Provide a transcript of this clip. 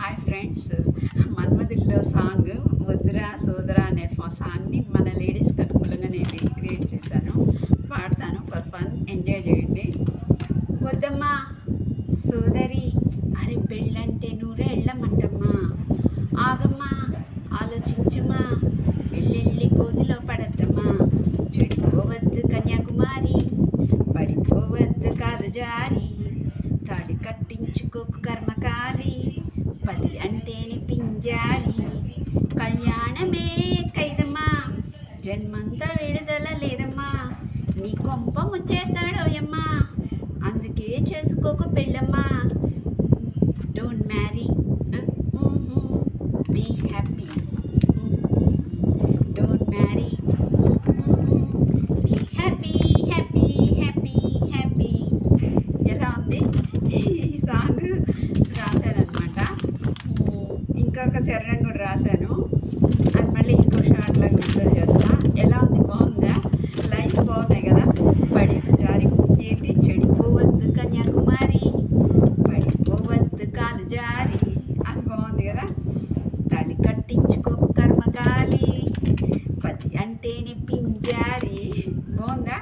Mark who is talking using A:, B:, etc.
A: Hi friends, మన్మధుడిలో song వద్దురా సోదరా అనే సాంగ్ని మన లేడీస్కి అనుకూలంగా నేను క్రియేట్ చేశాను. పాడతాను, ఫర్ ఫన్ ఎంజాయ్ చేయండి. వద్దమ్మా సోదరి, అరే పెళ్ళంటే నూరేళ్ళమంటమ్మా, ఆగమ్మా ఆలోచించుమా, వెళ్ళెళ్ళి కోతిలో పడద్దమ్మా, చెడిపోవద్దు కన్యాకుమారి, పడిపోవద్దు కాలు జారి, తాడి కట్టించుకోకు కర్మకారి, పది అంటేనే పింజారి, కళ్యాణమే కైదమ్మా, జన్మంతా విడుదల లేదమ్మా, నీ కొంప ముచ్చేస్తాడోయమ్మా, అందుకే చేసుకోకు పెళ్ళమ్మా. Don't marry, be happy. Don't marry, be happy happy happy happy. ఎలా ఉంది ఈ సాంగ్? రాశానమాట. ఇంకొక చరణం కూడా రాశాను, అది మళ్ళీ ఇంకో షార్ట్ లాగా విడుదల చేస్తా. ఎలా ఉంది? బాగుందా? లైన్స్ బాగున్నాయి కదా. పడి జారి ఏంటి, చెడిపోవద్దు కన్యాకుమారి, పడిపోవద్దు కాలు జారి, అది బాగుంది కదా. తాళి కట్టించుకోకు కర్మకాలి, పతి అంటేనే పింజారి. బాగుందా?